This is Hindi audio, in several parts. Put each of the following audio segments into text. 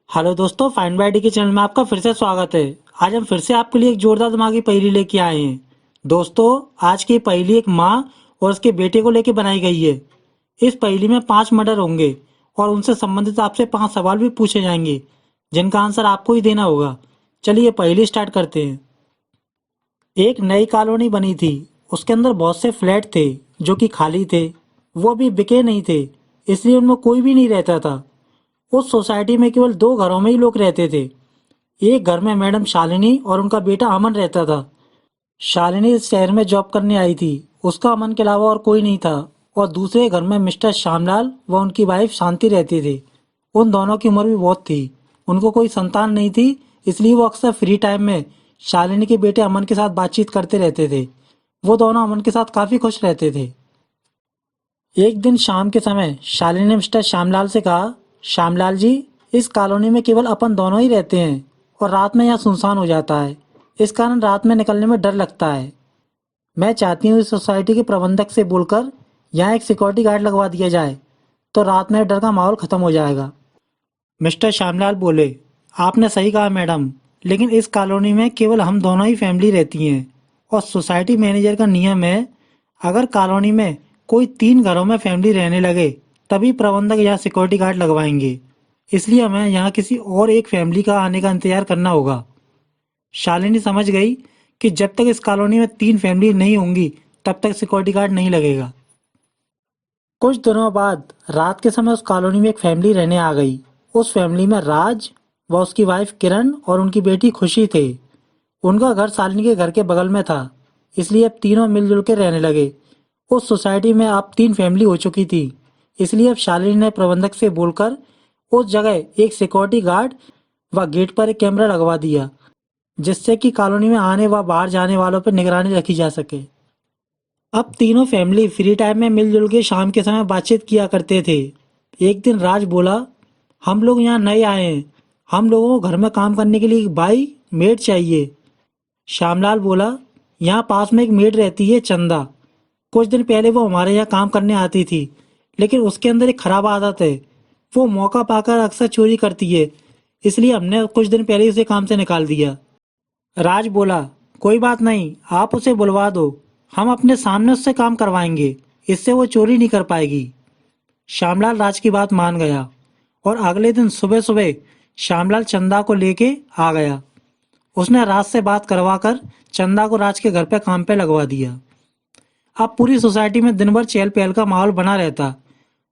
हेलो दोस्तों, फाइंड बाय डी के चैनल में आपका फिर से स्वागत है। आज हम फिर से आपके लिए एक जोरदार दिमागी पहेली लेके आए हैं। दोस्तों, आज की पहेली एक माँ और उसके बेटे को लेके बनाई गई है। इस पहेली में 5 मर्डर होंगे और उनसे संबंधित आपसे 5 सवाल भी पूछे जाएंगे, जिनका आंसर आपको ही देना होगा। चलिए पहेली स्टार्ट करते हैं। एक नई कॉलोनी बनी थी। उसके अंदर बहुत से फ्लैट थे जो कि खाली थे। वो अभी बिके नहीं थे, इसलिए उनमें कोई भी नहीं रहता था। उस सोसाइटी में केवल 2 घरों में ही लोग रहते थे। एक घर में मैडम शालिनी और उनका बेटा अमन रहता था। शालिनी इस शहर में जॉब करने आई थी। उसका अमन के अलावा और कोई नहीं था। और दूसरे घर में मिस्टर श्यामलाल व उनकी वाइफ शांति रहती थी। उन दोनों की उम्र भी बहुत थी। उनको कोई संतान नहीं थी, इसलिए वो अक्सर फ्री टाइम में शालिनी के बेटे अमन के साथ बातचीत करते रहते थे। वो दोनों अमन के साथ काफी खुश रहते थे। एक दिन शाम के समय शालिनी ने मिस्टर श्यामलाल से कहा, श्यामलाल जी, इस कॉलोनी में केवल अपन दोनों ही रहते हैं और रात में यहाँ सुनसान हो जाता है। इस कारण रात में निकलने में डर लगता है। मैं चाहती हूँ इस सोसाइटी के प्रबंधक से बोलकर यहाँ एक सिक्योरिटी गार्ड लगवा दिया जाए, तो रात में डर का माहौल खत्म हो जाएगा। मिस्टर श्यामलाल बोले, आपने सही कहा मैडम, लेकिन इस कॉलोनी में केवल हम दोनों ही फैमिली रहती हैं और सोसाइटी मैनेजर का नियम है, अगर कॉलोनी में कोई 3 घरों में फैमिली रहने लगे तभी प्रबंधक यहाँ सिक्योरिटी गार्ड लगवाएंगे। इसलिए हमें यहाँ किसी और एक फैमिली का आने का इंतजार करना होगा। शालिनी समझ गई कि जब तक इस कॉलोनी में 3 फैमिली नहीं होंगी तब तक सिक्योरिटी गार्ड नहीं लगेगा। कुछ दिनों बाद रात के समय उस कॉलोनी में एक फैमिली रहने आ गई। उस फैमिली में राज व उसकी वाइफ किरण और उनकी बेटी खुशी थे। उनका घर शालिनी के घर के बगल में था, इसलिए अब तीनों मिलजुल के रहने लगे। उस सोसाइटी में अब 3 फैमिली हो चुकी थी, इसलिए अब शालिनी ने प्रबंधक से बोलकर उस जगह एक सिक्योरिटी गार्ड व गेट पर एक कैमरा लगवा दिया, जिससे कि कॉलोनी में आने व बाहर जाने वालों पर निगरानी रखी जा सके। अब तीनों फैमिली फ्री टाइम में मिलजुल के शाम के समय बातचीत किया करते थे। एक दिन राज बोला, हम लोग यहाँ नए आए हैं, हम लोगों को घर में काम करने के लिए एक बाई मेड चाहिए। श्यामलाल बोला, यहाँ पास में एक मेड रहती है चंदा। कुछ दिन पहले वो हमारे यहाँ काम करने आती थी, लेकिन उसके अंदर एक खराब आदत है। वो मौका पाकर अक्सर चोरी करती है, इसलिए हमने कुछ दिन पहले ही उसे काम से निकाल दिया। राज बोला, कोई बात नहीं, आप उसे बुलवा दो, हम अपने सामने उससे काम करवाएंगे, इससे वो चोरी नहीं कर पाएगी। श्यामलाल राज की बात मान गया और अगले दिन सुबह सुबह श्यामलाल चंदा को लेके आ गया। उसने राज से बात करवाकर चंदा को राज के घर पे काम पे लगवा दिया। अब पूरी सोसाइटी में दिन भर चहल पहल का माहौल बना रहता।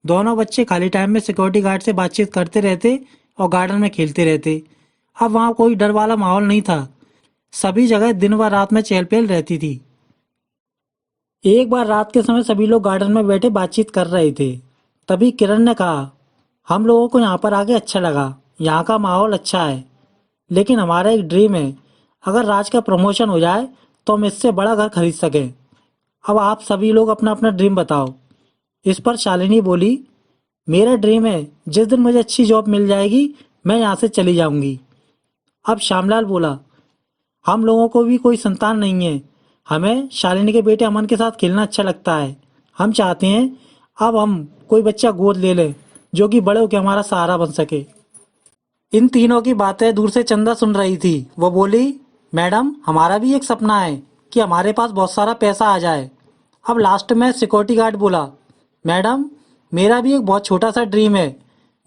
दोनों बच्चे खाली टाइम में सिक्योरिटी गार्ड से बातचीत करते रहते और गार्डन में खेलते रहते। अब वहाँ कोई डर वाला माहौल नहीं था। सभी जगह दिन व रात में चहल पहल रहती थी। एक बार रात के समय सभी लोग गार्डन में बैठे बातचीत कर रहे थे। तभी किरण ने कहा, हम लोगों को यहाँ पर आके अच्छा लगा, यहाँ का माहौल अच्छा है, लेकिन हमारा एक ड्रीम है, अगर राज का प्रमोशन हो जाए तो हम इससे बड़ा घर खरीद सकें। अब आप सभी लोग अपना अपना ड्रीम बताओ। इस पर शालिनी बोली, मेरा ड्रीम है जिस दिन मुझे अच्छी जॉब मिल जाएगी मैं यहाँ से चली जाऊंगी। अब श्यामलाल बोला, हम लोगों को भी कोई संतान नहीं है, हमें शालिनी के बेटे अमन के साथ खेलना अच्छा लगता है। हम चाहते हैं अब हम कोई बच्चा गोद ले लें जो कि बड़े होकर हमारा सहारा बन सके। इन तीनों की बातें दूर से चंदा सुन रही थी। वो बोली, मैडम, हमारा भी एक सपना है कि हमारे पास बहुत सारा पैसा आ जाए। अब लास्ट में सिक्योरिटी गार्ड बोला, मैडम, मेरा भी एक बहुत छोटा सा ड्रीम है,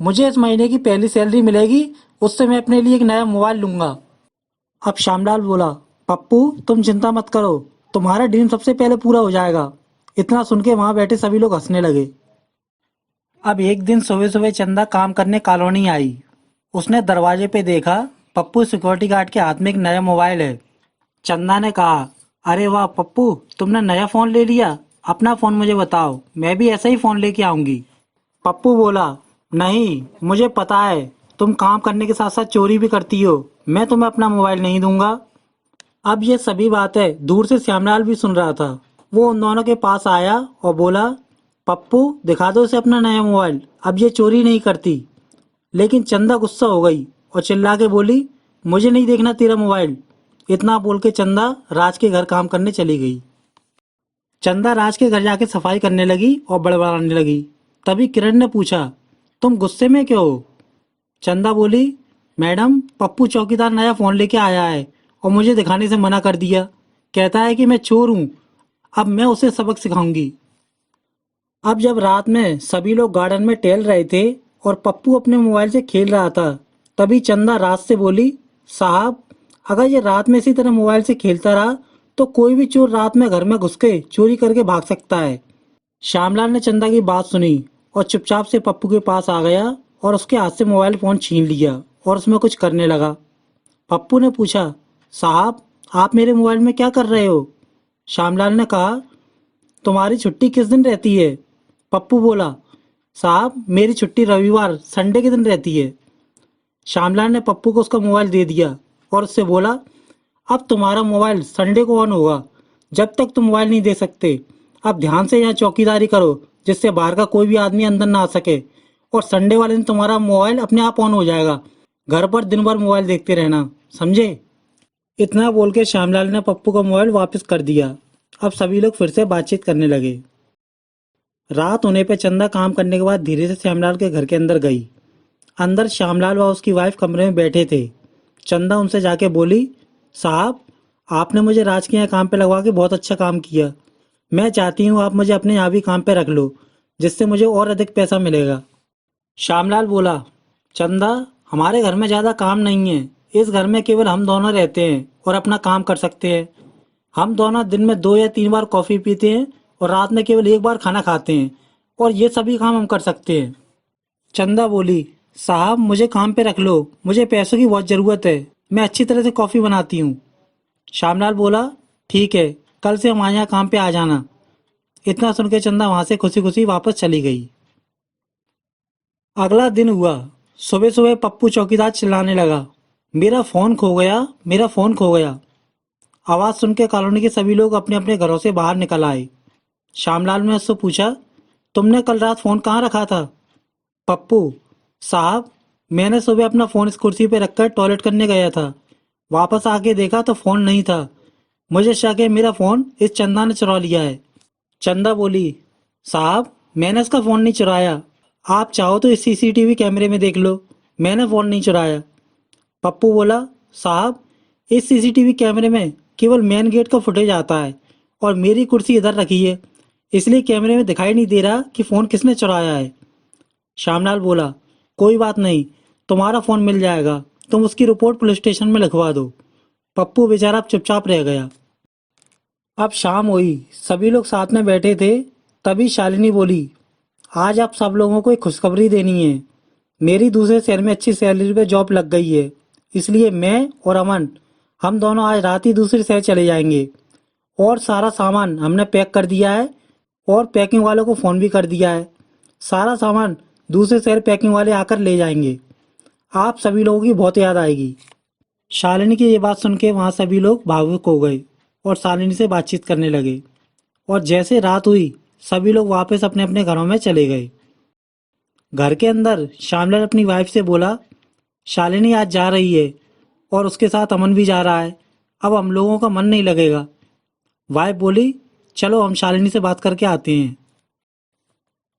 मुझे इस महीने की पहली सैलरी मिलेगी, उससे मैं अपने लिए एक नया मोबाइल लूंगा। अब श्यामलाल बोला, पप्पू, तुम चिंता मत करो, तुम्हारा ड्रीम सबसे पहले पूरा हो जाएगा। इतना सुन के वहां बैठे सभी लोग हंसने लगे। अब एक दिन सुबह सुबह चंदा काम करने कॉलोनी आई। उसने दरवाजे पे देखा, पप्पू सिक्योरिटी गार्ड के हाथ में एक नया मोबाइल है। चंदा ने कहा, अरे वाह पप्पू, तुमने नया फोन ले लिया, अपना फोन मुझे बताओ, मैं भी ऐसा ही फोन लेके आऊंगी। पप्पू बोला, नहीं, मुझे पता है तुम काम करने के साथ साथ चोरी भी करती हो, मैं तुम्हें अपना मोबाइल नहीं दूंगा। अब ये सभी बातें दूर से श्यामलाल भी सुन रहा था। वो उन दोनों के पास आया और बोला, पप्पू, दिखा दो उसे अपना नया मोबाइल, अब ये चोरी नहीं करती। लेकिन चंदा गुस्सा हो गई और चिल्ला के बोली, मुझे नहीं देखना तेरा मोबाइल। इतना बोल के चंदा राज के घर काम करने चली गई। चंदा राज के घर जाके सफाई करने लगी और बड़बड़ाने लगी। तभी किरण ने पूछा, तुम गुस्से में क्यों हो? चंदा बोली, मैडम, पप्पू चौकीदार नया फ़ोन लेके आया है और मुझे दिखाने से मना कर दिया। कहता है कि मैं चोर हूँ। अब मैं उसे सबक सिखाऊंगी। अब जब रात में सभी लोग गार्डन में टहल रहे थे और पप्पू अपने मोबाइल से खेल रहा था, तभी चंदा रात से बोली, साहब, अगर ये रात में इसी तरह मोबाइल से खेलता रहा तो कोई भी चोर रात में घर में घुस के चोरी करके भाग सकता है। श्यामलाल ने चंदा की बात सुनी और चुपचाप से पप्पू के पास आ गया और उसके हाथ से मोबाइल फोन छीन लिया और उसमें कुछ करने लगा। पप्पू ने पूछा, साहब, आप मेरे मोबाइल में क्या कर रहे हो? श्यामलाल ने कहा, तुम्हारी छुट्टी किस दिन रहती है? पप्पू बोला, साहब, मेरी छुट्टी रविवार संडे के दिन रहती है। श्यामलाल ने पप्पू को उसका मोबाइल दे दिया और उससे बोला, अब तुम्हारा मोबाइल संडे को ऑन होगा। जब तक तुम मोबाइल नहीं दे सकते, अब ध्यान से यहाँ चौकीदारी करो जिससे बाहर का कोई भी आदमी अंदर ना आ सके, और संडे वाले दिन तुम्हारा मोबाइल अपने आप ऑन हो जाएगा। घर पर दिन भर मोबाइल देखते रहना, समझे? इतना बोल के श्यामलाल ने पप्पू का मोबाइल वापस कर दिया। अब सभी लोग फिर से बातचीत करने लगे। रात होने पे चंदा काम करने के बाद धीरे से श्यामलाल के घर के अंदर गई। अंदर श्यामलाल व उसकी वाइफ कमरे में बैठे थे। चंदा उनसे जाके बोली, साहब, आपने मुझे राज के यहाँ काम पे लगवा के बहुत अच्छा काम किया। मैं चाहती हूँ आप मुझे अपने यहाँ भी काम पे रख लो, जिससे मुझे और अधिक पैसा मिलेगा। श्यामलाल बोला, चंदा, हमारे घर में ज़्यादा काम नहीं है। इस घर में केवल हम दोनों रहते हैं और अपना काम कर सकते हैं। हम दोनों दिन में 2 या 3 बार कॉफ़ी पीते हैं और रात में केवल 1 बार खाना खाते हैं, और ये सभी काम हम कर सकते हैं। चंदा बोली, साहब, मुझे काम पे रख लो, मुझे पैसों की बहुत ज़रूरत है। मैं अच्छी तरह से कॉफ़ी बनाती हूँ। श्यामलाल बोला, ठीक है, कल से हमारे यहाँ काम पे आ जाना। इतना सुन के चंदा वहाँ से खुशी खुशी वापस चली गई। अगला दिन हुआ। सुबह सुबह पप्पू चौकीदार चिल्लाने लगा, मेरा फ़ोन खो गया, मेरा फ़ोन खो गया। आवाज़ सुन के कॉलोनी के सभी लोग अपने अपने घरों से बाहर निकल आए। श्यामलाल ने उससे पूछा, तुमने कल रात फ़ोन कहाँ रखा था? पप्पू, साहब, मैंने सुबह अपना फ़ोन इस कुर्सी पे रखकर टॉयलेट करने गया था। वापस आके देखा तो फ़ोन नहीं था। मुझे शक है मेरा फ़ोन इस चंदा ने चुरा लिया है। चंदा बोली, साहब, मैंने इसका फ़ोन नहीं चुराया। आप चाहो तो इस सीसीटीवी कैमरे में देख लो, मैंने फ़ोन नहीं चुराया। पप्पू बोला, साहब, इस सीसीटीवी कैमरे में केवल मेन गेट का फुटेज आता है और मेरी कुर्सी इधर रखी है, इसलिए कैमरे में दिखाई नहीं दे रहा कि फ़ोन किसने चुराया है। श्यामलाल बोला, कोई बात नहीं, तुम्हारा फ़ोन मिल जाएगा, तुम उसकी रिपोर्ट पुलिस स्टेशन में लिखवा दो। पप्पू बेचारा अब चुपचाप रह गया। अब शाम हुई, सभी लोग साथ में बैठे थे। तभी शालिनी बोली, आज आप सब लोगों को एक खुशखबरी देनी है। मेरी दूसरे शहर में अच्छी सैलरी पे जॉब लग गई है, इसलिए मैं और अमन, हम दोनों आज रात ही दूसरे शहर चले जाएंगे। और सारा सामान हमने पैक कर दिया है और पैकिंग वालों को फ़ोन भी कर दिया है। सारा सामान दूसरे शहर पैकिंग वाले आकर ले जाएंगे। आप सभी लोगों की बहुत याद आएगी। शालिनी की ये बात सुन के वहाँ सभी लोग भावुक हो गए और शालिनी से बातचीत करने लगे। और जैसे रात हुई, सभी लोग वापस अपने अपने घरों में चले गए। घर के अंदर श्यामलाल अपनी वाइफ से बोला, शालिनी आज जा रही है और उसके साथ अमन भी जा रहा है। अब हम लोगों का मन नहीं लगेगा। वाइफ बोली, चलो हम शालिनी से बात करके आते हैं।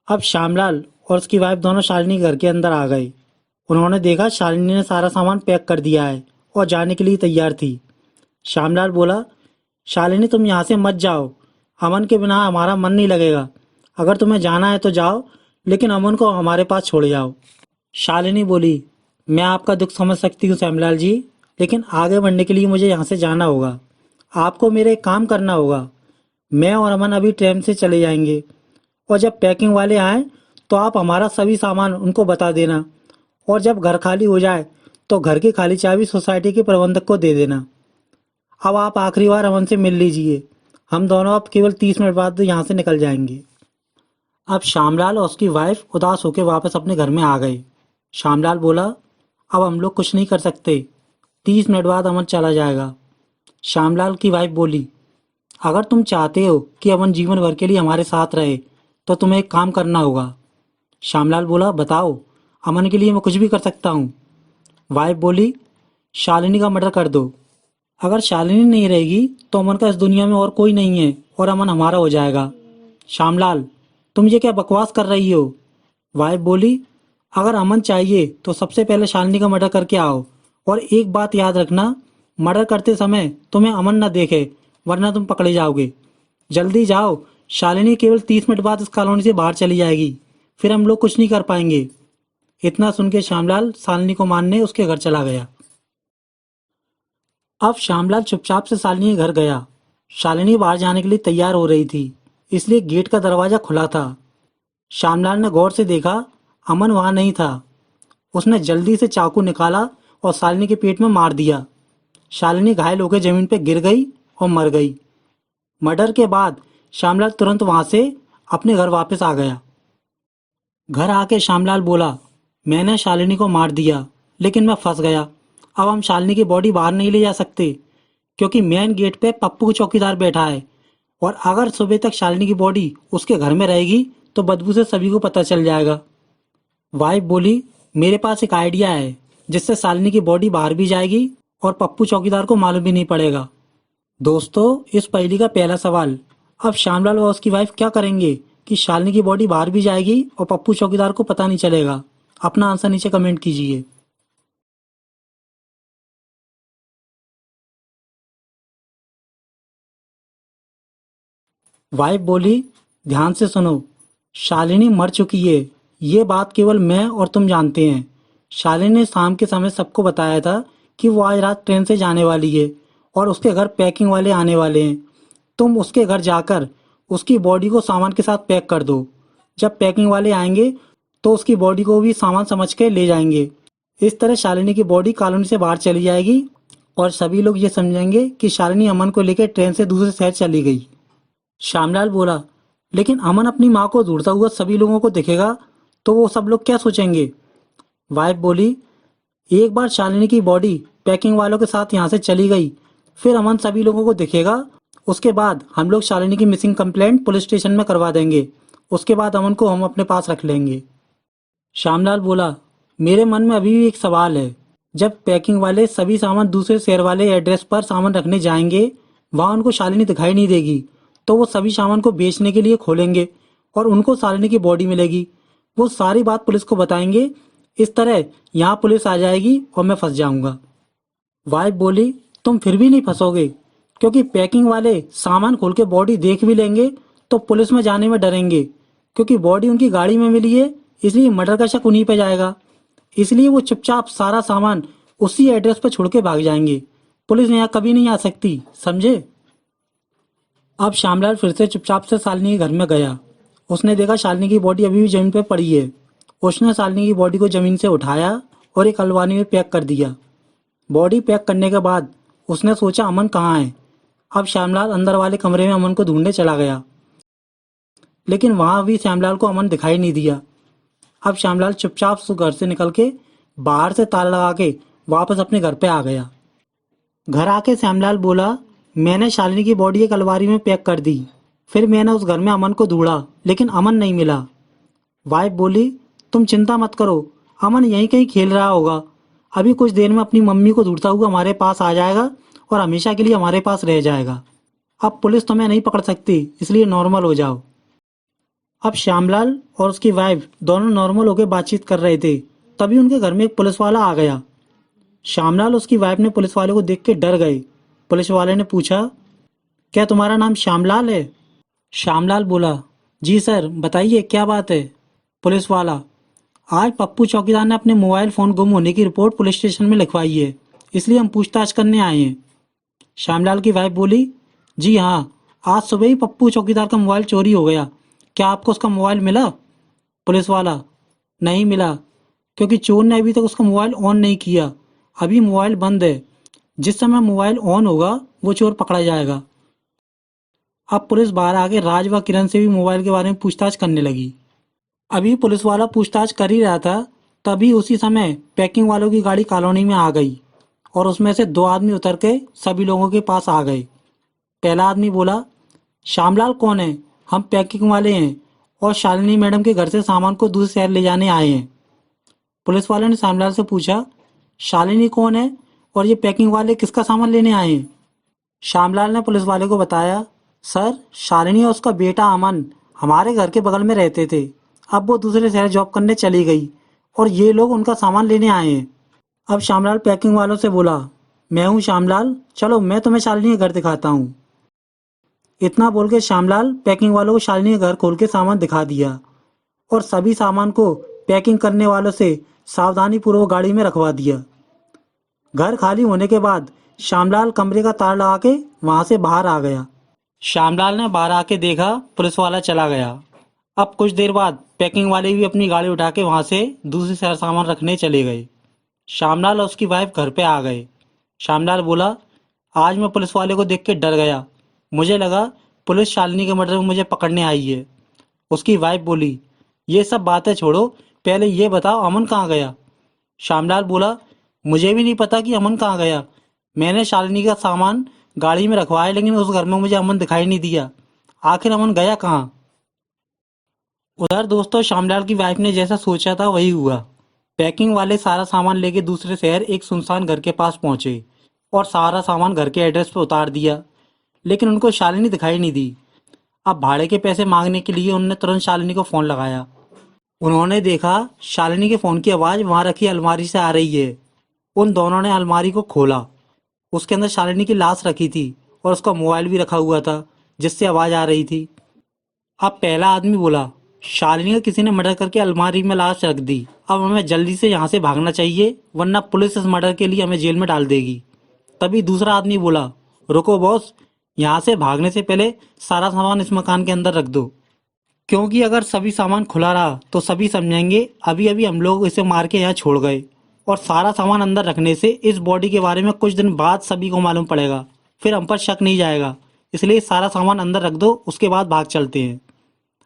अब श्यामलाल और उसकी वाइफ दोनों शालिनी के घर के अंदर आ गए। उन्होंने देखा शालिनी ने सारा सामान पैक कर दिया है और जाने के लिए तैयार थी। श्यामलाल बोला, शालिनी, तुम यहाँ से मत जाओ, अमन के बिना हमारा मन नहीं लगेगा। अगर तुम्हें जाना है तो जाओ, लेकिन अमन को हमारे पास छोड़ जाओ। शालिनी बोली, मैं आपका दुख समझ सकती हूँ श्यामलाल जी, लेकिन आगे बढ़ने के लिए मुझे यहाँ से जाना होगा। आपको मेरे एक काम करना होगा। मैं और अमन अभी ट्रेन से चले जाएंगे, और जब पैकिंग वाले आएँ तो आप हमारा सभी सामान उनको बता देना, और जब घर खाली हो जाए तो घर की खाली चाबी सोसाइटी के प्रबंधक को दे देना। अब आप आखिरी बार अमन से मिल लीजिए। हम दोनों अब केवल 30 मिनट बाद यहाँ से निकल जाएंगे। अब श्यामलाल और उसकी वाइफ उदास होकर वापस अपने घर में आ गए। श्यामलाल बोला, अब हम लोग कुछ नहीं कर सकते, 30 मिनट बाद अमन चला जाएगा। श्यामलाल की वाइफ बोली, अगर तुम चाहते हो कि अमन जीवन भर के लिए हमारे साथ रहे तो तुम्हें एक काम करना होगा। श्यामलाल बोला, बताओ, अमन के लिए मैं कुछ भी कर सकता हूँ। वाइफ बोली, शालिनी का मर्डर कर दो। अगर शालिनी नहीं रहेगी तो अमन का इस दुनिया में और कोई नहीं है और अमन हमारा हो जाएगा। श्यामलाल, तुम ये क्या बकवास कर रही हो? वाइफ बोली, अगर अमन चाहिए तो सबसे पहले शालिनी का मर्डर करके आओ। और एक बात याद रखना, मर्डर करते समय तुम्हें अमन ना देखे, वरना तुम पकड़े जाओगे। जल्दी जाओ, शालिनी केवल 30 मिनट बाद इस कॉलोनी से बाहर चली जाएगी, फिर हम लोग कुछ नहीं कर पाएंगे। इतना सुन के श्यामलाल शालिनी को मारने उसके घर चला गया। अब श्यामलाल चुपचाप से शालिनी के घर गया। शालिनी बाहर जाने के लिए तैयार हो रही थी, इसलिए गेट का दरवाजा खुला था। श्यामलाल ने गौर से देखा, अमन वहां नहीं था। उसने जल्दी से चाकू निकाला और शालिनी के पेट में मार दिया। शालिनी घायल होकर जमीन पर गिर गई और मर गई। मर्डर के बाद श्यामलाल तुरंत वहां से अपने घर वापस आ गया। घर आके श्यामलाल बोला, मैंने शालिनी को मार दिया, लेकिन मैं फंस गया। अब हम शालिनी की बॉडी बाहर नहीं ले जा सकते, क्योंकि मेन गेट पे पप्पू चौकीदार बैठा है। और अगर सुबह तक शालिनी की बॉडी उसके घर में रहेगी तो बदबू से सभी को पता चल जाएगा। वाइफ बोली, मेरे पास एक आइडिया है, जिससे शालिनी की बॉडी बाहर भी जाएगी और पप्पू चौकीदार को मालूम भी नहीं पड़ेगा। दोस्तों, इस पहेली का पहला सवाल, अब श्यामलाल और उसकी वाइफ क्या करेंगे कि शालिनी की बॉडी बाहर भी जाएगी और पप्पू चौकीदार को पता नहीं चलेगा? अपना आंसर नीचे कमेंट कीजिए। वाइफ बोली, ध्यान से सुनो, शालिनी मर चुकी है, ये बात केवल मैं और तुम जानते हैं। शालिनी ने शाम के समय सबको बताया था कि वो आज रात ट्रेन से जाने वाली है और उसके घर पैकिंग वाले आने वाले हैं। तुम उसके घर जाकर उसकी बॉडी को सामान के साथ पैक कर दो। जब पैकिंग वाले आएंगे तो उसकी बॉडी को भी सामान समझ के ले जाएंगे। इस तरह शालिनी की बॉडी कॉलोनी से बाहर चली जाएगी और सभी लोग ये समझेंगे कि शालिनी अमन को लेकर ट्रेन से दूसरे शहर चली गई। श्यामलाल बोला, लेकिन अमन अपनी माँ को ढूंढता हुआ सभी लोगों को दिखेगा तो वो सब लोग क्या सोचेंगे? वाइफ बोली, एक बार शालिनी की बॉडी पैकिंग वालों के साथ यहाँ से चली गई, फिर अमन सभी लोगों को दिखेगा। उसके बाद हम लोग शालिनी की मिसिंग कंप्लेंट पुलिस स्टेशन में करवा देंगे। उसके बाद अमन को हम अपने पास रख लेंगे। श्यामलाल बोला, मेरे मन में अभी भी एक सवाल है। जब पैकिंग वाले सभी सामान दूसरे शहर वाले एड्रेस पर सामान रखने जाएंगे, वहां उनको शालिनी दिखाई नहीं देगी, तो वो सभी सामान को बेचने के लिए खोलेंगे और उनको शालिनी की बॉडी मिलेगी। वो सारी बात पुलिस को बताएंगे। इस तरह यहाँ पुलिस आ जाएगी और मैं फंस जाऊंगा। वाइफ बोली, तुम फिर भी नहीं फंसोगे, क्योंकि पैकिंग वाले सामान खोल के बॉडी देख भी लेंगे तो पुलिस में जाने में डरेंगे, क्योंकि बॉडी उनकी गाड़ी में मिली है, इसलिए मर्डर का शक उन्हीं पे जाएगा। इसलिए वो चुपचाप सारा सामान उसी एड्रेस पर छोड़ के भाग जाएंगे। पुलिस यहाँ कभी नहीं आ सकती, समझे? अब श्यामलाल फिर से चुपचाप से शालिनी के घर में गया। उसने देखा शालिनी की बॉडी अभी भी जमीन पर पड़ी है। उसने शालिनी की बॉडी को जमीन से उठाया और एक अलमारी में पैक कर दिया। बॉडी पैक करने के बाद उसने सोचा, अमन कहाँ है? अब श्यामलाल अंदर वाले कमरे में अमन को ढूंढने चला गया, लेकिन वहां भी श्यामलाल को अमन दिखाई नहीं दिया। अब श्यामलाल चुपचाप से घर से निकल के बाहर से ताला लगा के वापस अपने घर पे आ गया। घर आके श्यामलाल बोला, मैंने शालिनी की बॉडी एक अलमारी में पैक कर दी। फिर मैंने उस घर में अमन को ढूंढा, लेकिन अमन नहीं मिला। वाइफ बोली, तुम चिंता मत करो, अमन यहीं कहीं खेल रहा होगा। अभी कुछ देर में अपनी मम्मी को ढूंढता हुआ हमारे पास आ जाएगा और हमेशा के लिए हमारे पास रह जाएगा। अब पुलिस तुम्हें नहीं पकड़ सकती, इसलिए नॉर्मल हो जाओ। अब श्यामलाल और उसकी वाइफ दोनों नॉर्मल होकर बातचीत कर रहे थे, तभी उनके घर में एक पुलिस वाला आ गया। श्यामलाल और उसकी वाइफ ने पुलिस वाले को देख के डर गए। पुलिस वाले ने पूछा, क्या तुम्हारा नाम श्यामलाल है? श्यामलाल बोला, जी सर, बताइए क्या बात है? पुलिस वाला, आज पप्पू चौकीदार ने अपने मोबाइल फोन गुम होने की रिपोर्ट पुलिस स्टेशन में लिखवाई है, इसलिए हम पूछताछ करने आए हैं। श्यामलाल की वाइफ बोली, जी हाँ, आज सुबह ही पप्पू चौकीदार का मोबाइल चोरी हो गया। क्या आपको उसका मोबाइल मिला? पुलिस वाला, नहीं मिला, क्योंकि चोर ने अभी तक उसका मोबाइल ऑन नहीं किया। अभी मोबाइल बंद है। जिस समय मोबाइल ऑन होगा वो चोर पकड़ा जाएगा। अब पुलिस बाहर आके राज व किरण से भी मोबाइल के बारे में पूछताछ करने लगी। अभी पुलिस वाला पूछताछ कर ही रहा था, तभी उसी समय पैकिंग वालों की गाड़ी कॉलोनी में आ गई और उसमें से दो आदमी उतर के सभी लोगों के पास आ गए। पहला आदमी बोला, श्यामलाल कौन है? हम पैकिंग वाले हैं और शालिनी मैडम के घर से सामान को दूसरे शहर ले जाने आए हैं। पुलिस वाले ने श्यामलाल से पूछा, शालिनी कौन है और ये पैकिंग वाले किसका सामान लेने आए हैं? श्यामलाल ने पुलिस वाले को बताया, सर, शालिनी और उसका बेटा अमन हमारे घर के बगल में रहते थे। अब वो दूसरे शहर जॉब करने चली गई और ये लोग उनका सामान लेने आए हैं। अब श्यामलाल पैकिंग वालों से बोला, मैं हूँ श्यामलाल, चलो मैं तुम्हें शालिनी का घर दिखाता हूँ। इतना बोल के श्यामलाल पैकिंग वालों को शालिनी का घर खोल के सामान दिखा दिया और सभी सामान को पैकिंग करने वालों से सावधानी पूर्वक गाड़ी में रखवा दिया। घर खाली होने के बाद श्यामलाल कमरे का ताला लगा के वहां से बाहर आ गया। श्यामलाल ने बाहर आके देखा पुलिस वाला चला गया। अब कुछ देर बाद पैकिंग वाले भी अपनी गाड़ी उठा के वहां से दूसरी शहर सामान रखने चले गए। श्यामलाल और उसकी वाइफ घर पे आ गए। श्यामलाल बोला, आज मैं पुलिस वाले को देख के डर गया, मुझे लगा पुलिस शालिनी के मर्डर में मुझे पकड़ने आई है। उसकी वाइफ बोली, ये सब बातें छोड़ो, पहले ये बताओ अमन कहाँ गया। श्यामलाल बोला, मुझे भी नहीं पता कि अमन कहाँ गया। मैंने शालिनी का सामान गाड़ी में रखवाया लेकिन उस घर में मुझे अमन दिखाई नहीं दिया। आखिर अमन गया कहाँ। उधर दोस्तों श्यामलाल की वाइफ ने जैसा सोचा था वही हुआ। पैकिंग वाले सारा सामान लेके दूसरे शहर एक सुनसान घर के पास पहुंचे और सारा सामान घर के एड्रेस पे उतार दिया, लेकिन उनको शालिनी दिखाई नहीं दी। अब भाड़े के पैसे मांगने के लिए उन्होंने तुरंत शालिनी को फ़ोन लगाया। उन्होंने देखा शालिनी के फ़ोन की आवाज़ वहां रखी अलमारी से आ रही है। उन दोनों ने अलमारी को खोला। उसके अंदर शालिनी की लाश रखी थी और उसका मोबाइल भी रखा हुआ था जिससे आवाज़ आ रही थी। अब पहला आदमी बोला, शालिनी का किसी ने मर्डर करके अलमारी में लाश रख दी। अब हमें जल्दी से यहाँ से भागना चाहिए वरना पुलिस इस मर्डर के लिए हमें जेल में डाल देगी। तभी दूसरा आदमी बोला, रुको बॉस, यहाँ से भागने से पहले सारा सामान इस मकान के अंदर रख दो, क्योंकि अगर सभी सामान खुला रहा तो सभी समझेंगे अभी अभी हम लोग इसे मार के यहाँ छोड़ गए। और सारा सामान अंदर रखने से इस बॉडी के बारे में कुछ दिन बाद सभी को मालूम पड़ेगा, फिर हम पर शक नहीं जाएगा। इसलिए सारा सामान अंदर रख दो, उसके बाद भाग चलते हैं।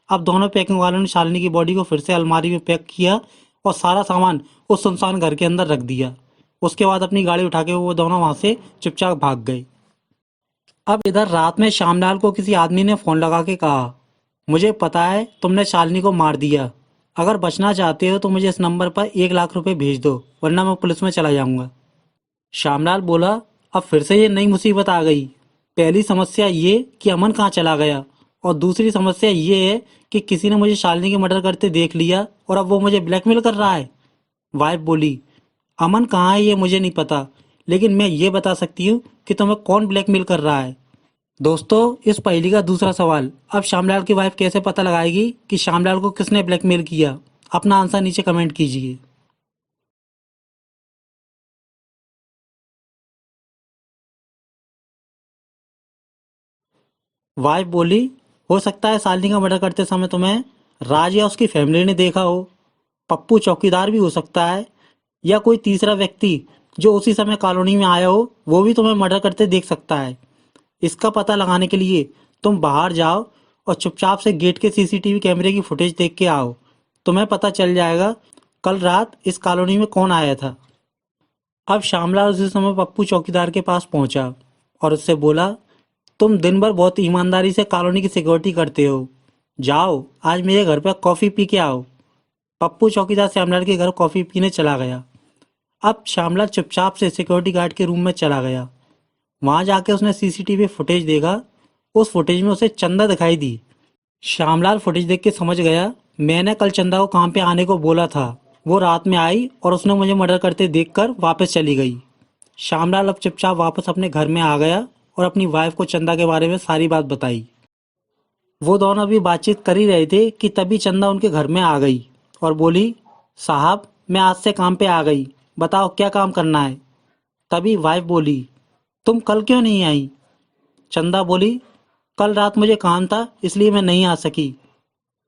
अब दोनों पैकिंग वालों ने शालिनी की बॉडी को फिर से अलमारी में पैक किया और सारा सामान उस सुनसान घर के अंदर रख दिया। उसके बाद अपनी गाड़ी उठा के वो दोनों वहां से चुपचाप भाग गए। अब इधर रात में श्यामलाल को किसी आदमी ने फोन लगा के कहा, मुझे पता है तुमने शालिनी को मार दिया, अगर बचना चाहते हो तो मुझे इस नंबर पर 1 लाख रुपए भेज दो वरना मैं पुलिस में चला जाऊंगा। श्यामलाल बोला, अब फिर से ये नई मुसीबत आ गई। पहली समस्या ये कि अमन कहाँ चला गया और दूसरी समस्या ये है कि किसी ने मुझे शालिनी के मर्डर करते देख लिया और अब वो मुझे ब्लैकमेल कर रहा है। वाइफ बोली, अमन कहाँ है ये मुझे नहीं पता, लेकिन मैं ये बता सकती हूँ कि तुम्हें कौन ब्लैकमेल कर रहा है। दोस्तों इस पहेली का दूसरा सवाल, अब श्यामलाल की वाइफ कैसे पता लगाएगी कि श्यामलाल को किसने ब्लैकमेल किया। अपना आंसर नीचे कमेंट कीजिए। वाइफ बोली, हो सकता है शालिनी का मर्डर करते समय तुम्हें राज या उसकी फैमिली ने देखा हो। पप्पू चौकीदार भी हो सकता है या कोई तीसरा व्यक्ति जो उसी समय कॉलोनी में आया हो वो भी तुम्हें मर्डर करते देख सकता है। इसका पता लगाने के लिए तुम बाहर जाओ और चुपचाप से गेट के सीसीटीवी कैमरे की फुटेज देख के आओ। तुम्हें पता चल जाएगा कल रात इस कॉलोनी में कौन आया था। अब श्यामलाल उसी समय पप्पू चौकीदार के पास पहुंचा और उससे बोला, तुम दिन भर बहुत ईमानदारी से कॉलोनी की सिक्योरिटी करते हो, जाओ आज मेरे घर पर कॉफ़ी पी के आओ। पप्पू चौकीदार श्यामलाल के घर कॉफ़ी पीने चला गया। अब श्यामलाल चुपचाप से सिक्योरिटी गार्ड के रूम में चला गया। वहां जाके उसने सीसीटीवी फुटेज देखा। उस फुटेज में उसे चंदा दिखाई दी। श्यामलाल फुटेज देख के समझ गया, मैंने कल चंदा को काम पे आने को बोला था, वो रात में आई और उसने मुझे मर्डर करते देखकर वापस चली गई। श्यामलाल अब चुपचाप वापस अपने घर में आ गया और अपनी वाइफ को चंदा के बारे में सारी बात बताई। वो दोनों अभी बातचीत कर ही रहे थे कि तभी चंदा उनके घर में आ गई और बोली, साहब मैं आज से काम पे आ गई, बताओ क्या काम करना है। तभी वाइफ बोली, तुम कल क्यों नहीं आई। चंदा बोली, कल रात मुझे काम था इसलिए मैं नहीं आ सकी।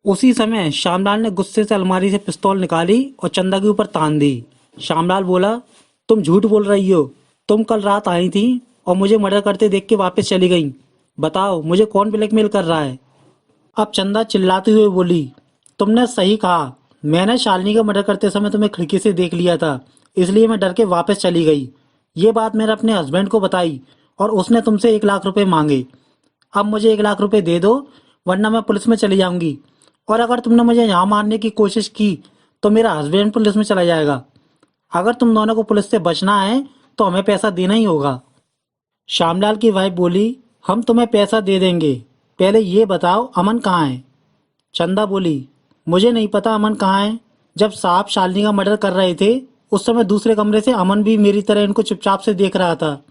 उसी समय श्यामलाल ने गुस्से से अलमारी से पिस्तौल निकाली और चंदा के ऊपर तान दी। श्यामलाल बोला, तुम झूठ बोल रही हो, तुम कल रात आई थी और मुझे मर्डर करते देख के वापस चली गई, बताओ मुझे कौन ब्लैकमेल कर रहा है। अब चंदा चिल्लाते हुए बोली, तुमने सही कहा, मैंने शालिनी का मर्डर करते समय तुम्हें खिड़की से देख लिया था, इसलिए मैं डर के वापस चली गई। ये बात मैंने अपने हस्बैंड को बताई और उसने तुमसे 1 लाख रुपए मांगे। अब मुझे 1 लाख रुपए दे दो वरना मैं पुलिस में चली जाऊंगी, और अगर तुमने मुझे यहाँ मारने की कोशिश की तो मेरा हस्बैंड पुलिस में चला जाएगा। अगर तुम दोनों को पुलिस से बचना है तो हमें पैसा देना ही होगा। श्यामलाल की वाइफ बोली, हम तुम्हें पैसा दे देंगे, पहले ये बताओ अमन कहाँ है। चंदा बोली, मुझे नहीं पता अमन कहाँ है, जब साहब शालिनी का मर्डर कर रहे थे उस समय दूसरे कमरे से अमन भी मेरी तरह इनको चुपचाप से देख रहा था।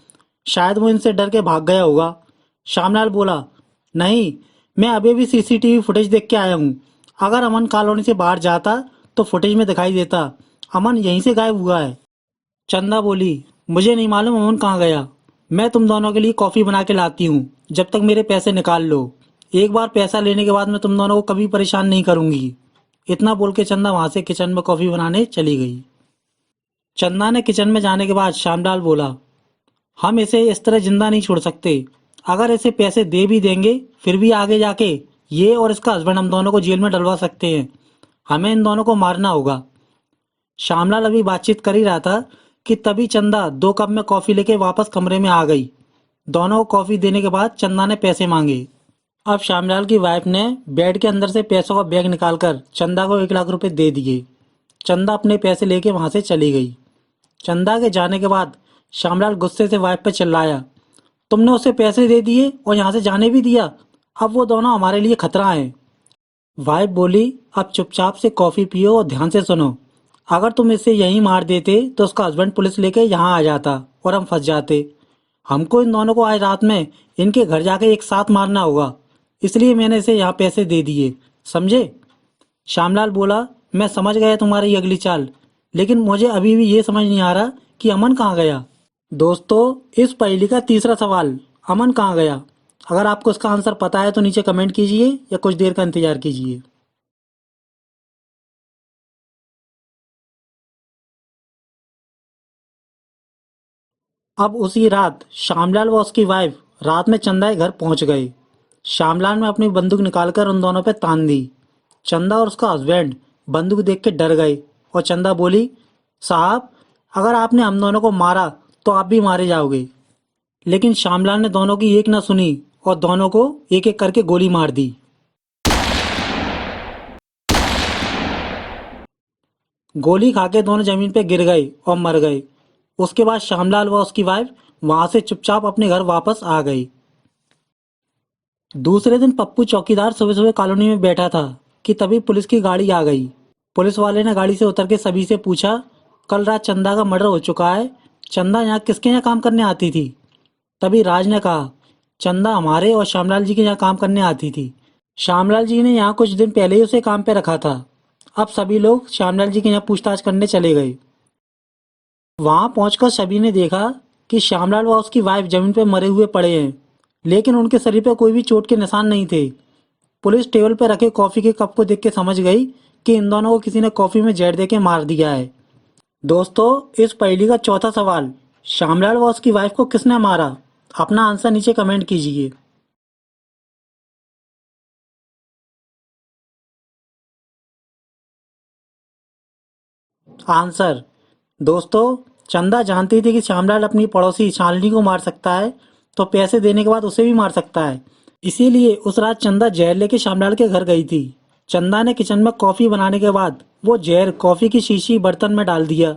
शायद वो इनसे डर के भाग गया होगा। श्यामलाल बोला, नहीं, मैं अभी भी सीसीटीवी फुटेज देख के आया हूँ। अगर अमन कॉलोनी से बाहर जाता तो फुटेज में दिखाई देता अमन यहीं से गायब हुआ है। चंदा बोली, मुझे नहीं मालूम अमन कहाँ गया। मैं तुम दोनों के लिए कॉफ़ी बना के लाती हूँ, जब तक मेरे पैसे निकाल लो। एक बार पैसा लेने के बाद मैं तुम दोनों को कभी परेशान नहीं करूंगी। इतना बोल के चंदा वहां से किचन में कॉफ़ी बनाने चली गई। चंदा ने किचन में जाने के बाद श्यामलाल बोला, हम इसे इस तरह जिंदा नहीं छोड़ सकते। अगर इसे पैसे दे भी देंगे फिर भी आगे जाके ये और इसका हस्बैंड हम दोनों को जेल में डलवा सकते हैं। हमें इन दोनों को मारना होगा। श्यामलाल अभी बातचीत कर ही रहा था कि तभी चंदा 2 कप में कॉफी लेके वापस कमरे में आ गई। दोनों को कॉफी देने के बाद चंदा ने पैसे मांगे। अब श्यामलाल की वाइफ ने बेड के अंदर से पैसों का बैग निकालकर चंदा को 1 लाख रुपए दे दिए। चंदा अपने पैसे लेके वहां से चली गई। चंदा के जाने के बाद श्यामलाल गुस्से से वाइफ पे चिल्लाया, तुमने उसे पैसे दे दिए और यहाँ से जाने भी दिया। अब वो दोनों हमारे लिए खतरा हैं। वाइफ बोली, अब चुपचाप से कॉफी पियो और ध्यान से सुनो। अगर तुम इसे यहीं मार देते तो उसका हस्बैंड पुलिस लेके यहाँ आ जाता और हम फंस जाते। हमको इन दोनों को आज रात में इनके घर जाके एक साथ मारना होगा, इसलिए मैंने इसे यहाँ पैसे दे दिए, समझे। श्यामलाल बोला, मैं समझ गया तुम्हारी ये अगली चाल, लेकिन मुझे अभी भी ये समझ नहीं आ रहा कि अमन कहाँ गया। दोस्तों, इस पहेली का तीसरा सवाल, अमन कहाँ गया। अगर आपको इसका आंसर पता है तो नीचे कमेंट कीजिए या कुछ देर का इंतजार कीजिए। अब उसी रात श्यामलाल व उसकी वाइफ रात में चंदा के घर पहुंच गए। श्यामलाल ने अपनी बंदूक निकालकर उन दोनों पे तान दी। चंदा और उसका हस्बैंड बंदूक देख के डर गए और चंदा बोली, साहब, अगर आपने हम दोनों को मारा तो आप भी मारे जाओगे। लेकिन श्यामलाल ने दोनों की एक न सुनी और दोनों को एक एक करके गोली मार दी। गोली खा के दोनों जमीन पे गिर गए और मर गए। उसके बाद श्यामलाल व उसकी वाइफ वहां से चुपचाप अपने घर वापस आ गई। दूसरे दिन पप्पू चौकीदार सुबह सुबह कॉलोनी में बैठा था कि तभी पुलिस की गाड़ी आ गई। पुलिस वाले ने गाड़ी से उतर के सभी से पूछा, कल रात चंदा का मर्डर हो चुका है, चंदा यहाँ किसके यहाँ काम करने आती थी। तभी राज ने कहा, चंदा हमारे और श्यामलाल जी के यहाँ काम करने आती थी। श्यामलाल जी ने यहाँ कुछ दिन पहले ही उसे काम पे रखा था। अब सभी लोग श्यामलाल जी के यहाँ पूछताछ करने चले गए। वहां पहुंचकर सभी ने देखा कि श्यामलाल व उसकी वाइफ जमीन पर मरे हुए पड़े हैं, लेकिन उनके शरीर पर कोई भी चोट के निशान नहीं थे। पुलिस टेबल पर रखे कॉफी के कप को देख के समझ गई कि इन दोनों को किसी ने कॉफी में जहर दे के मार दिया है। दोस्तों, इस पहेली का चौथा सवाल, श्यामलाल व उसकी वाइफ को किसने मारा। अपना आंसर नीचे कमेंट कीजिए। आंसर, दोस्तों, चंदा जानती थी कि श्यामलाल अपनी पड़ोसी शालिनी को मार सकता है, तो पैसे देने के बाद उसे भी मार सकता है। इसीलिए उस रात चंदा जहर लेके श्यामलाल के घर गई थी। चंदा ने किचन में कॉफी बनाने के बाद वो जहर कॉफी की शीशी बर्तन में डाल दिया।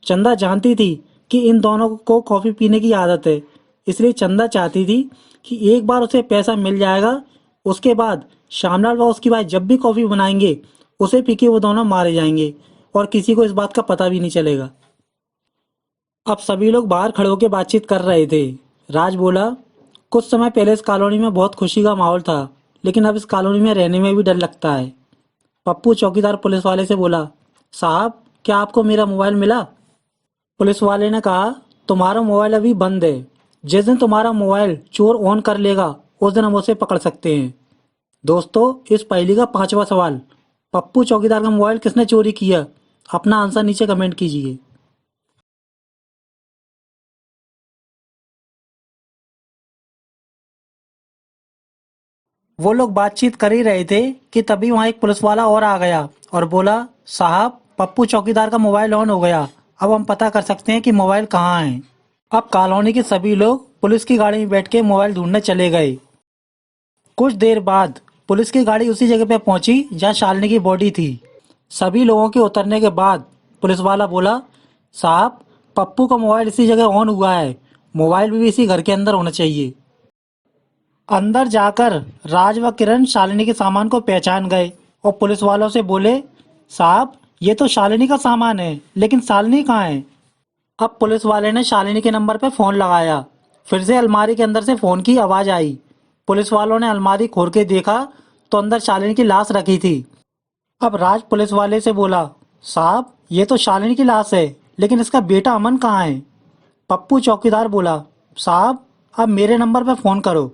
चंदा जानती थी कि इन दोनों को कॉफी पीने की आदत है, इसलिए चंदा चाहती थी कि एक बार उसे पैसा मिल जाएगा, उसके बाद श्यामलाल व उसकी भाई जब भी कॉफी बनाएंगे उसे पी के वो दोनों मारे जाएंगे और किसी को इस बात का पता भी नहीं चलेगा। अब सभी लोग बाहर खड़े होकर बातचीत कर रहे थे। राज बोला, कुछ समय पहले इस कॉलोनी में बहुत खुशी का माहौल था, लेकिन अब इस कॉलोनी में रहने में भी डर लगता है। पप्पू चौकीदार पुलिस वाले से बोला, साहब, क्या आपको मेरा मोबाइल मिला। पुलिस वाले ने कहा, तुम्हारा मोबाइल अभी बंद है, जिस दिन तुम्हारा मोबाइल चोर ऑन कर लेगा उस दिन हम उसे पकड़ सकते हैं। दोस्तों, इस पहेली का पांचवा सवाल, पप्पू चौकीदार का मोबाइल किसने चोरी किया। अपना आंसर नीचे कमेंट कीजिए। वो लोग बातचीत कर ही रहे थे कि तभी वहां एक पुलिस वाला और आ गया और बोला, साहब, पप्पू चौकीदार का मोबाइल ऑन हो गया, अब हम पता कर सकते हैं कि मोबाइल कहाँ है। अब कॉलोनी के सभी लोग पुलिस की गाड़ी में बैठ के मोबाइल ढूंढने चले गए। कुछ देर बाद पुलिस की गाड़ी उसी जगह पे पहुंची जहाँ शालिनी की बॉडी थी। सभी लोगों के उतरने के बाद पुलिस वाला बोला, साहब, पप्पू का मोबाइल इसी जगह ऑन हुआ है, मोबाइल भी इसी घर के अंदर होना चाहिए। अंदर जाकर राज व किरण शालिनी के सामान को पहचान गए और पुलिस वालों से बोले, साहब, ये तो शालिनी का सामान है, लेकिन शालिनी कहाँ है? अब पुलिस वाले ने शालिनी के नंबर पर फोन लगाया। फिर से अलमारी के अंदर से फोन की आवाज आई। पुलिस वालों ने अलमारी खोल के देखा तो अंदर शालिनी की लाश रखी थी। अब राज पुलिस वाले से बोला, साहब ये तो शालिनी की लाश है, लेकिन इसका बेटा अमन कहाँ है? पप्पू चौकीदार बोला, साहब अब मेरे नंबर पर फोन करो।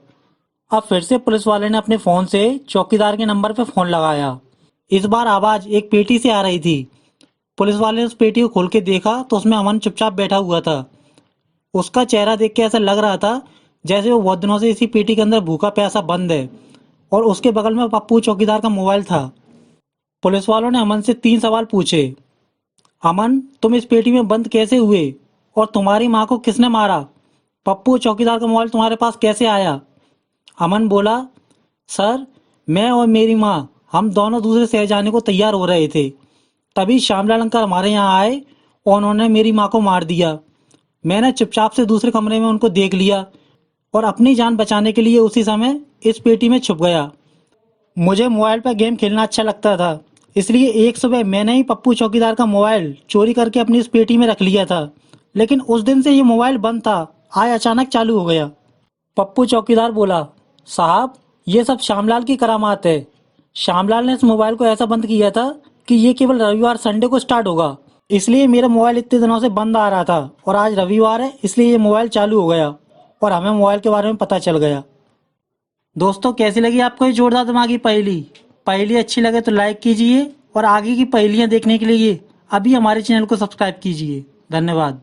अब फिर से पुलिस वाले ने अपने फोन से चौकीदार के नंबर पर फोन लगाया। इस बार आवाज एक पेटी से आ रही थी। पुलिस वाले ने उस पेटी को खोल के देखा तो उसमें अमन चुपचाप बैठा हुआ था। उसका चेहरा देख के ऐसा लग रहा था जैसे वो बहुत दिनों से इसी पेटी के अंदर भूखा प्यासा बंद है, और उसके बगल में पप्पू चौकीदार का मोबाइल था। पुलिस वालों ने अमन से 3 सवाल पूछे। अमन, तुम इस पेटी में बंद कैसे हुए? और तुम्हारी माँ को किसने मारा? पप्पू चौकीदार का मोबाइल तुम्हारे पास कैसे आया? अमन बोला, सर मैं और मेरी माँ हम दोनों दूसरे शहर जाने को तैयार हो रहे थे। तभी श्यामलाल अंकल हमारे यहाँ आए और उन्होंने मेरी माँ को मार दिया। मैंने चुपचाप से दूसरे कमरे में उनको देख लिया और अपनी जान बचाने के लिए उसी समय इस पेटी में छुप गया। मुझे मोबाइल पर गेम खेलना अच्छा लगता था, इसलिए एक सुबह मैंने ही पप्पू चौकीदार का मोबाइल चोरी करके अपनी इस पेटी में रख लिया था। लेकिन उस दिन से ये मोबाइल बंद था, आज अचानक चालू हो गया। पप्पू चौकीदार बोला, साहब ये सब श्यामलाल की करामात है। श्यामलाल ने इस मोबाइल को ऐसा बंद किया था कि ये केवल रविवार संडे को स्टार्ट होगा, इसलिए मेरा मोबाइल इतने दिनों से बंद आ रहा था और आज रविवार है इसलिए ये मोबाइल चालू हो गया और हमें मोबाइल के बारे में पता चल गया। दोस्तों कैसी लगी आपको ये जोरदार दिमागी पहेली? पहेली अच्छी लगे तो लाइक कीजिए और आगे की पहेलियां देखने के लिए अभी हमारे चैनल को सब्सक्राइब कीजिए। धन्यवाद।